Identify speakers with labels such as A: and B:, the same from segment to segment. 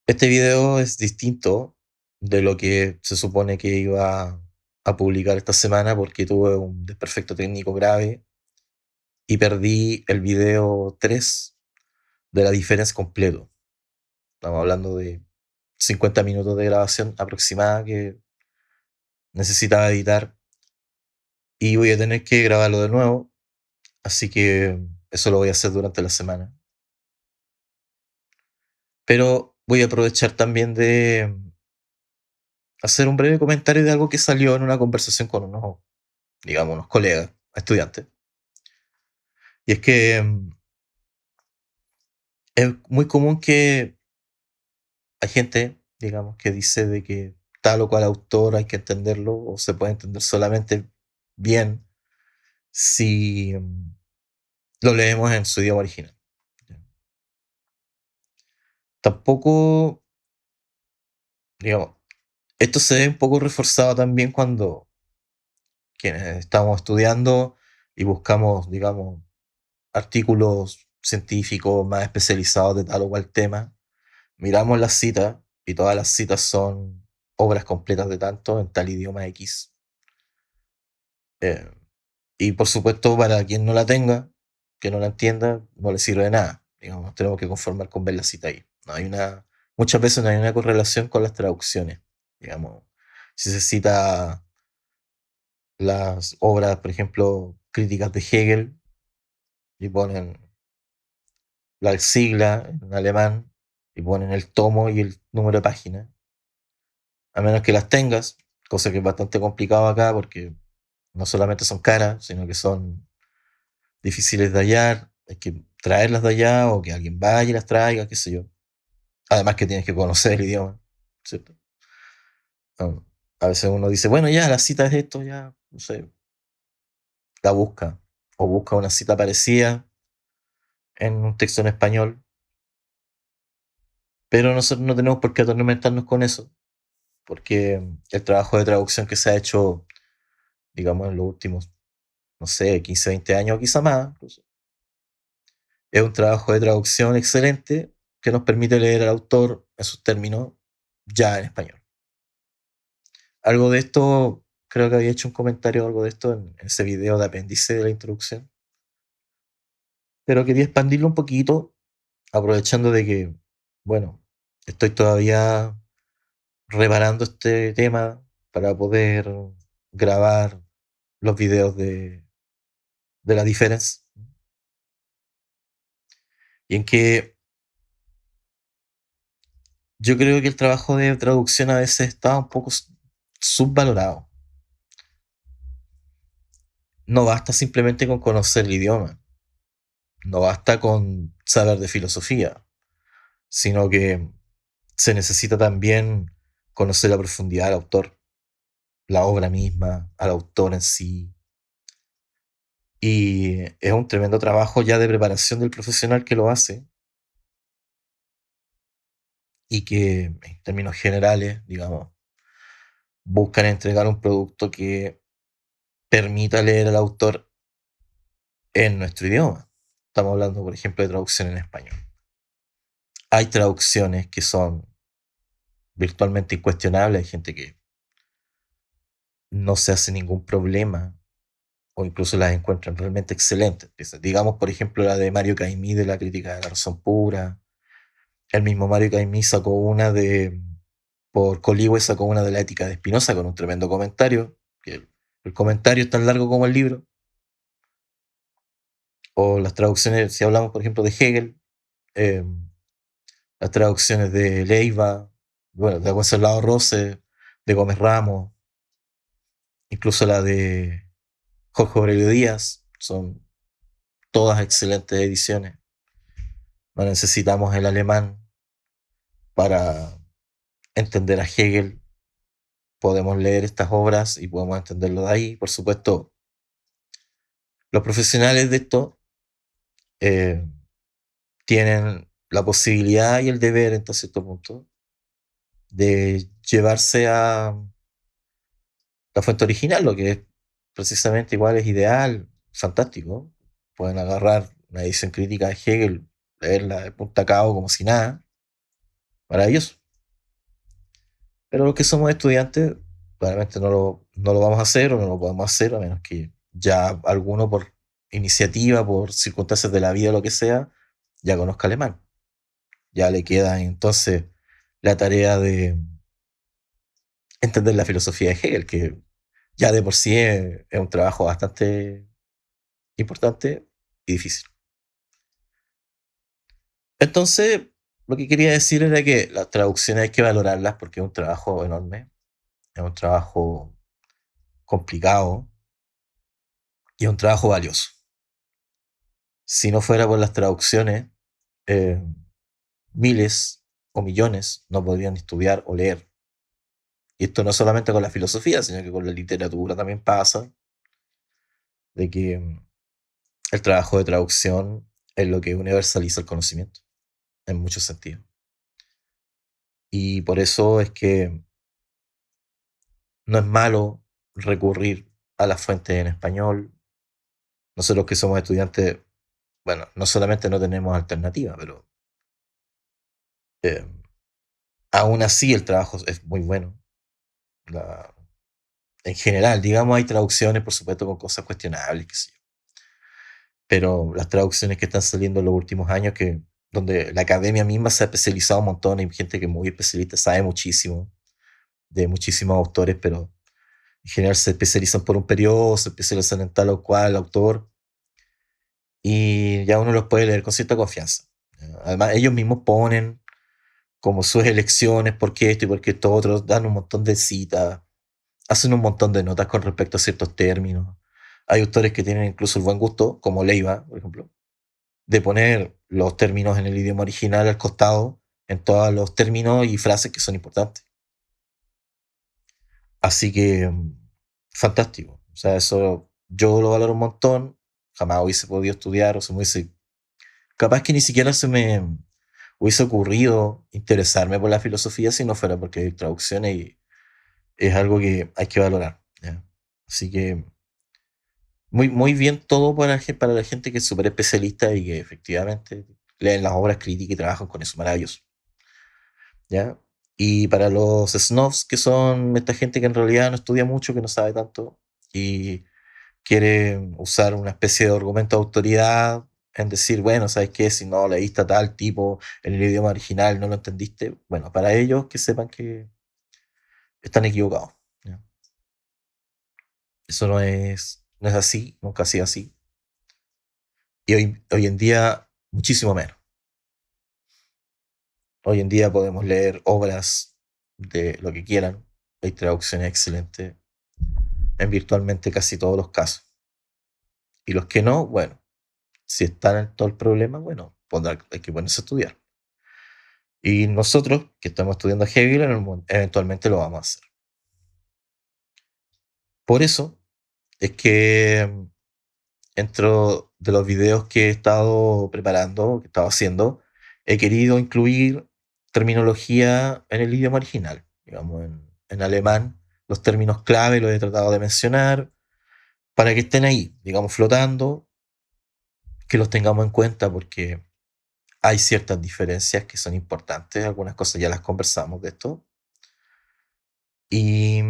A: Este video es distinto de lo que se supone que iba a publicar esta semana porque tuve un desperfecto técnico grave y perdí el video 3 de la diferencia completo. Estamos hablando de 50 minutos de grabación aproximada que necesitaba editar y voy a tener que grabarlo de nuevo, así que eso lo voy a hacer durante la semana. Pero voy a aprovechar también de hacer un breve comentario de algo que salió en una conversación con unos colegas, estudiantes. Y es que es muy común que hay gente, digamos, que dice de que tal o cual autor hay que entenderlo o se puede entender solamente bien si lo leemos en su idioma original. Tampoco, digamos, esto se ve un poco reforzado también cuando quienes estamos estudiando y buscamos, digamos, artículos científicos más especializados de tal o cual tema, miramos las citas y todas las citas son obras completas de tanto en tal idioma X. Eh, y por supuesto, para quien no la tenga, que no la entienda, no le sirve de nada. Digamos, nos tenemos que conformar con ver la cita ahí. No hay una, muchas veces no hay una correlación con las traducciones. Digamos, si se cita las obras, por ejemplo, críticas de Hegel, y ponen la sigla en alemán, y ponen el tomo y el número de página, a menos que las tengas, cosa que es bastante complicado acá porque no solamente son caras, sino que son difíciles de hallar, hay que traerlas de allá o que alguien vaya y las traiga, qué sé yo. Además que tienes que conocer el idioma, ¿cierto? A veces uno dice, bueno, ya, la cita es esto, ya, no sé, la busca. O busca una cita parecida en un texto en español, pero nosotros no tenemos por qué atormentarnos con eso, porque el trabajo de traducción que se ha hecho, digamos, en los últimos, no sé, 15, 20 años, quizá más, incluso, es un trabajo de traducción excelente que nos permite leer al autor en sus términos ya en español. Algo de esto, creo que había hecho un comentario o algo de esto en ese video de apéndice de la introducción, pero quería expandirlo un poquito, aprovechando de que, bueno, estoy todavía reparando este tema para poder grabar los videos de la diferencia, y en que yo creo que el trabajo de traducción a veces está un poco subvalorado. No basta simplemente con conocer el idioma, no basta con saber de filosofía, sino que se necesita también conocer la profundidad del autor, la obra misma, al autor en sí. Y es un tremendo trabajo ya de preparación del profesional que lo hace y que en términos generales, digamos, buscan entregar un producto que permita leer al autor en nuestro idioma. Estamos hablando, por ejemplo, de traducción en español. Hay traducciones que son virtualmente incuestionables, hay gente que no se hace ningún problema o incluso las encuentran realmente excelentes. Digamos, por ejemplo, la de Mario Caimí de la crítica de la razón pura. El mismo Mario Caimí sacó una por Coligüe sacó una de la ética de Spinoza con un tremendo comentario, que el comentario es tan largo como el libro. O las traducciones, si hablamos, por ejemplo, de Hegel, eh, las traducciones de Leiva, bueno, de Wenceslao Rose, de Gómez Ramos, incluso la de Jorge Aurelio Díaz, son todas excelentes ediciones. No necesitamos el alemán para entender a Hegel. Podemos leer estas obras y podemos entenderlo de ahí. Por supuesto, los profesionales de esto eh, tienen la posibilidad y el deber, hasta cierto punto, de llevarse a la fuente original, lo que es precisamente igual es ideal, fantástico. Pueden agarrar una edición crítica de Hegel, leerla de punta a cabo como si nada, maravilloso. Pero los que somos estudiantes, claramente no lo vamos a hacer o no lo podemos hacer, a menos que ya alguno por iniciativa, por circunstancias de la vida o lo que sea, ya conozca alemán. Ya le queda entonces la tarea de entender la filosofía de Hegel, que ya de por sí es un trabajo bastante importante y difícil. Entonces, lo que quería decir era que las traducciones hay que valorarlas porque es un trabajo enorme, es un trabajo complicado y es un trabajo valioso. Si no fuera por las traducciones, eh, miles o millones no podrían estudiar o leer. Y esto no solamente con la filosofía, sino que con la literatura también pasa, de que el trabajo de traducción es lo que universaliza el conocimiento, en muchos sentidos. Y por eso es que no es malo recurrir a las fuentes en español. Nosotros que somos estudiantes, bueno, no solamente no tenemos alternativa, pero eh, aún así el trabajo es muy bueno. La, en general, digamos, hay traducciones, por supuesto, con cosas cuestionables, qué sé yo. Pero las traducciones que están saliendo en los últimos años, que donde la academia misma se ha especializado un montón, hay gente que es muy especialista, sabe muchísimo de muchísimos autores, pero en general se especializan por un periodo, se especializan en tal o cual autor, y ya uno los puede leer con cierta confianza. Además, ellos mismos ponen como sus elecciones, por qué esto y por qué esto otro, dan un montón de citas, hacen un montón de notas con respecto a ciertos términos. Hay autores que tienen incluso el buen gusto, como Leiva, por ejemplo, de poner los términos en el idioma original al costado, en todos los términos y frases que son importantes. Así que, fantástico. O sea, eso yo lo valoro un montón. Jamás hubiese podido estudiar o se me hubiese... Capaz que ni siquiera se me hubiese ocurrido interesarme por la filosofía si no fuera porque hay traducciones y es algo que hay que valorar. ¿Ya? Así que muy, muy bien todo para la gente que es súper especialista y que efectivamente leen las obras críticas y trabajan con eso, maravilloso. ¿Ya? Y para los snobs, que son esta gente que en realidad no estudia mucho, que no sabe tanto y quiere usar una especie de argumento de autoridad en decir, bueno, ¿sabes qué? Si no leíste a tal tipo en el idioma original, no lo entendiste. Bueno, para ellos que sepan que están equivocados. ¿Ya? Eso no es así, nunca ha sido así. Y hoy en día, muchísimo menos. Hoy en día podemos leer obras de lo que quieran. Hay traducciones excelentes en virtualmente casi todos los casos. Y los que no, bueno, si están en todo el problema, bueno, hay que ponerse a estudiar. Y nosotros, que estamos estudiando Hegel, eventualmente lo vamos a hacer. Por eso es que dentro de los videos que he estado preparando, que he estado haciendo, he querido incluir terminología en el idioma original, digamos, en alemán. Los términos clave los he tratado de mencionar para que estén ahí, digamos, flotando, que los tengamos en cuenta porque hay ciertas diferencias que son importantes, algunas cosas ya las conversamos de esto. Y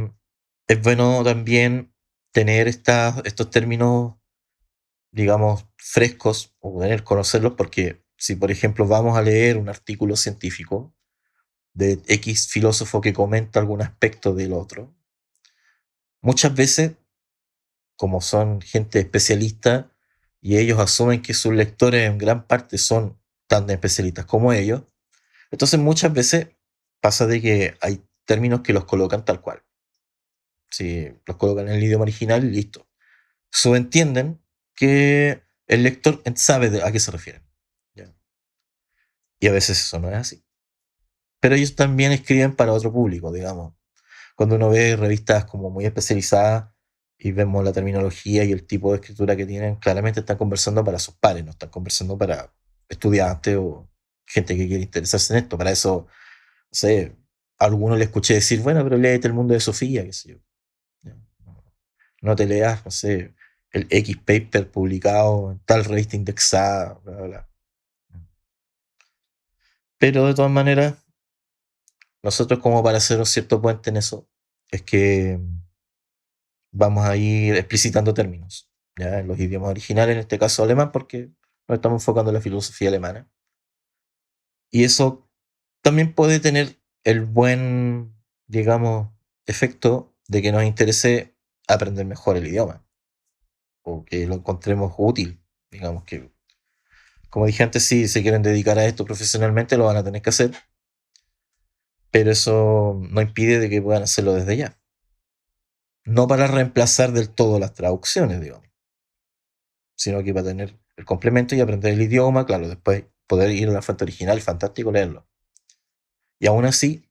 A: es bueno también tener estos términos, digamos, frescos o tener, conocerlos, porque si, por ejemplo, vamos a leer un artículo científico de X filósofo que comenta algún aspecto del otro, muchas veces, como son gente especialista y ellos asumen que sus lectores en gran parte son tan especialistas como ellos, entonces muchas veces pasa de que hay términos que los colocan tal cual. Si los colocan en el idioma original y listo. Subentienden que el lector sabe a qué se refieren. ¿Ya? Y a veces eso no es así. Pero ellos también escriben para otro público, digamos. Cuando uno ve revistas como muy especializadas y vemos la terminología y el tipo de escritura que tienen, claramente están conversando para sus pares, no están conversando para estudiantes o gente que quiere interesarse en esto. Para eso, no sé, a algunos le escuché decir, bueno, pero léete el mundo de Sofía, qué sé yo. ¿Ya? No te leas, no sé, el X paper publicado en tal revista indexada, bla, bla, bla. Pero de todas maneras, nosotros como para hacer un cierto puente en eso, es que vamos a ir explicitando términos, ¿ya? En los idiomas originales, en este caso alemán, porque nos estamos enfocando en la filosofía alemana. Y eso también puede tener el buen, digamos, efecto de que nos interese aprender mejor el idioma, o que lo encontremos útil, digamos que, como dije antes, si se quieren dedicar a esto profesionalmente, lo van a tener que hacer, pero eso no impide de que puedan hacerlo desde ya. No para reemplazar del todo las traducciones, digamos, sino que para tener el complemento y aprender el idioma, claro, después poder ir a la fuente original, fantástico leerlo. Y aún así,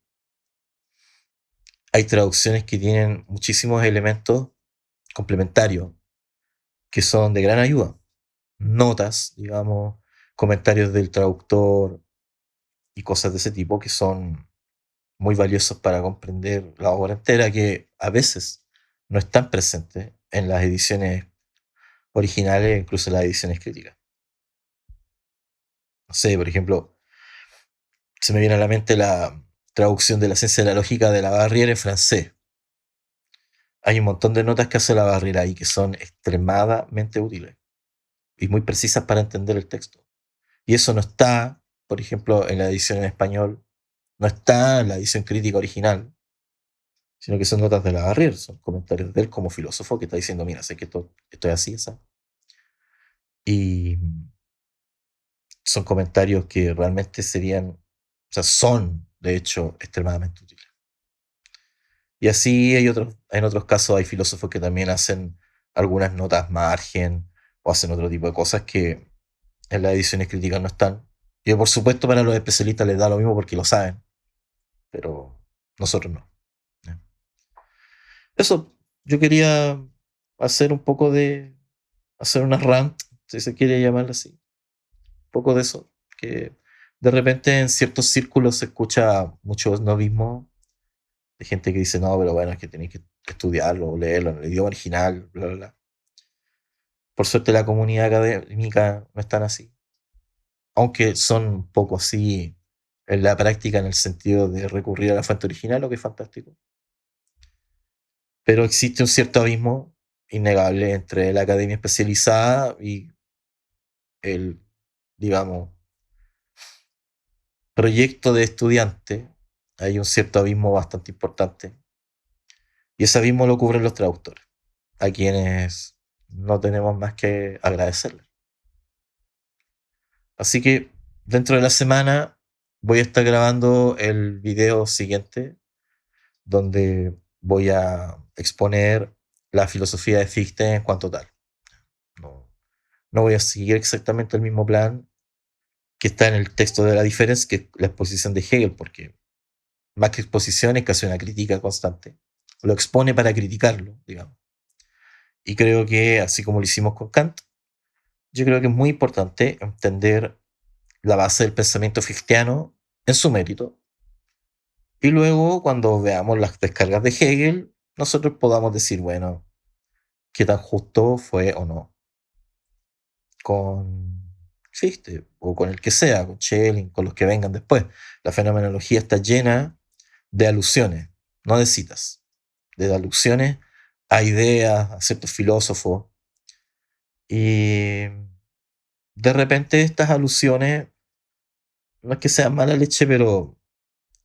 A: hay traducciones que tienen muchísimos elementos complementarios que son de gran ayuda. Notas, digamos, comentarios del traductor y cosas de ese tipo que son muy valiosos para comprender la obra entera, que a veces no están presentes en las ediciones originales, incluso en las ediciones críticas. No sé, por ejemplo, se me viene a la mente la traducción de la ciencia de la lógica de la Barrière en francés. Hay un montón de notas que hace la Barrière ahí que son extremadamente útiles y muy precisas para entender el texto. Y eso no está, por ejemplo, en la edición en español, no está en la edición crítica original, sino que son notas de la Barrière, son comentarios de él como filósofo que está diciendo, mira, sé que esto es así, esa. Y son comentarios que realmente serían, o sea, son, de hecho, extremadamente útiles. Y así en otros casos hay filósofos que también hacen algunas notas margen o hacen otro tipo de cosas que en las ediciones críticas no están. Y por supuesto para los especialistas les da lo mismo porque lo saben, pero nosotros no. Eso, yo quería hacer un poco de, hacer una rant, si se quiere llamar así, un poco de eso, que de repente en ciertos círculos se escucha mucho snobismo de gente que dice, no, pero bueno, es que tenéis que estudiarlo o leerlo en el idioma original, bla, bla, bla. Por suerte la comunidad académica no es tan así, aunque son un poco así en la práctica en el sentido de recurrir a la fuente original, lo que es fantástico. Pero existe un cierto abismo innegable entre la academia especializada y el, digamos, proyecto de estudiante. Hay un cierto abismo bastante importante. Y ese abismo lo cubren los traductores, a quienes no tenemos más que agradecerles. Así que dentro de la semana voy a estar grabando el video siguiente, donde voy a exponer la filosofía de Fichte en cuanto tal. No, no voy a seguir exactamente el mismo plan que está en el texto de la diferencia, que es la exposición de Hegel, porque más que exposición es casi una crítica constante. Lo expone para criticarlo, digamos. Y creo que, así como lo hicimos con Kant, yo creo que es muy importante entender la base del pensamiento fichteano en su mérito. Y luego, cuando veamos las descargas de Hegel, nosotros podamos decir, bueno, qué tan justo fue o no con Fichte, o con el que sea, con Schelling, con los que vengan después. La fenomenología está llena de alusiones, no de citas, de alusiones a ideas, a ciertos filósofos. Y de repente estas alusiones, no es que sean mala leche, pero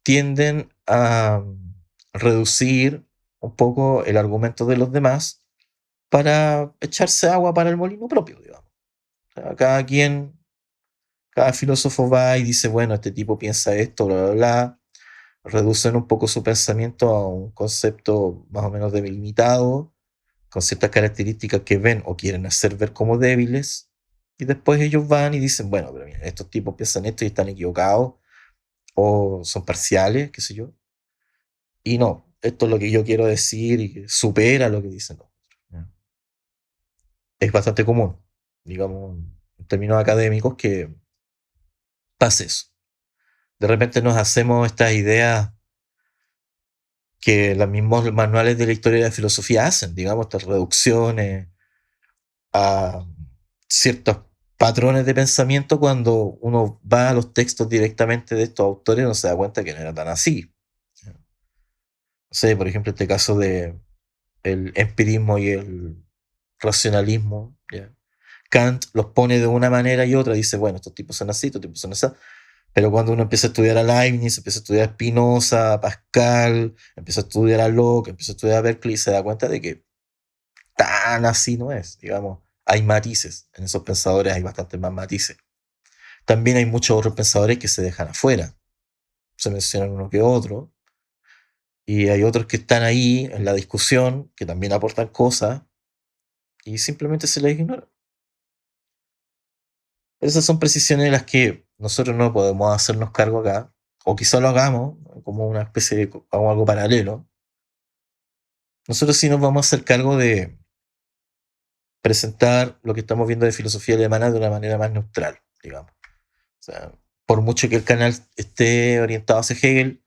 A: tienden a reducir un poco el argumento de los demás para echarse agua para el molino propio, digamos. O sea, cada filósofo va y dice, bueno, este tipo piensa esto, bla, bla, bla. Reducen un poco su pensamiento a un concepto más o menos delimitado, con ciertas características que ven o quieren hacer ver como débiles, y después ellos van y dicen, bueno, pero mira, estos tipos piensan esto y están equivocados, o son parciales, qué sé yo, y no, esto es lo que yo quiero decir y que supera lo que dicen los otros. ¿Ya? Es bastante común, digamos, en términos académicos, que pase eso. De repente nos hacemos estas ideas que los mismos manuales de la historia de la filosofía hacen, digamos, estas reducciones a ciertos patrones de pensamiento cuando uno va a los textos directamente de estos autores no se da cuenta que no era tan así. no sé, por ejemplo, este caso de el empirismo y el racionalismo, ¿ya? Kant los pone de una manera y otra, dice, bueno, estos tipos son así, estos tipos son así, pero cuando uno empieza a estudiar a Leibniz, empieza a estudiar a Spinoza, a Pascal, empieza a estudiar a Locke, empieza a estudiar a Berkeley, se da cuenta de que tan así no es, digamos. Hay matices, en esos pensadores hay bastantes más matices. También hay muchos otros pensadores que se dejan afuera, se mencionan uno que otro, y hay otros que están ahí en la discusión, que también aportan cosas, y simplemente se les ignora. Esas son precisiones de las que nosotros no podemos hacernos cargo acá, o quizá lo hagamos como una especie de como algo paralelo. Nosotros sí nos vamos a hacer cargo de presentar lo que estamos viendo de filosofía alemana de una manera más neutral, digamos. O sea, por mucho que el canal esté orientado hacia Hegel,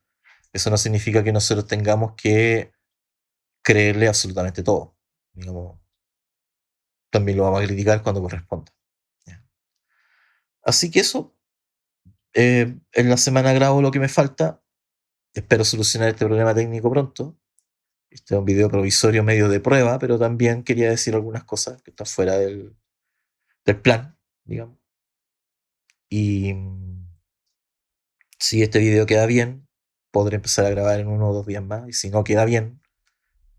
A: eso no significa que nosotros tengamos que creerle absolutamente todo. Digamos, también lo vamos a criticar cuando corresponda. Así que eso, en la semana grabo lo que me falta. Espero solucionar este problema técnico pronto. Este es un video provisorio medio de prueba, pero también quería decir algunas cosas que están fuera del plan, digamos. Y si este video queda bien, podré empezar a grabar en 1 o 2 días más. Y si no queda bien,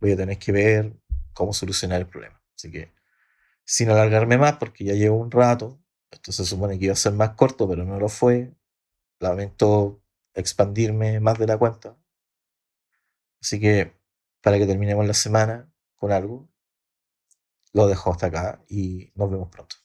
A: voy a tener que ver cómo solucionar el problema. Así que, sin alargarme más, porque ya llevo un rato, esto se supone que iba a ser más corto, pero no lo fue. Lamento expandirme más de la cuenta. Así que, para que terminemos la semana con algo, lo dejo hasta acá y nos vemos pronto.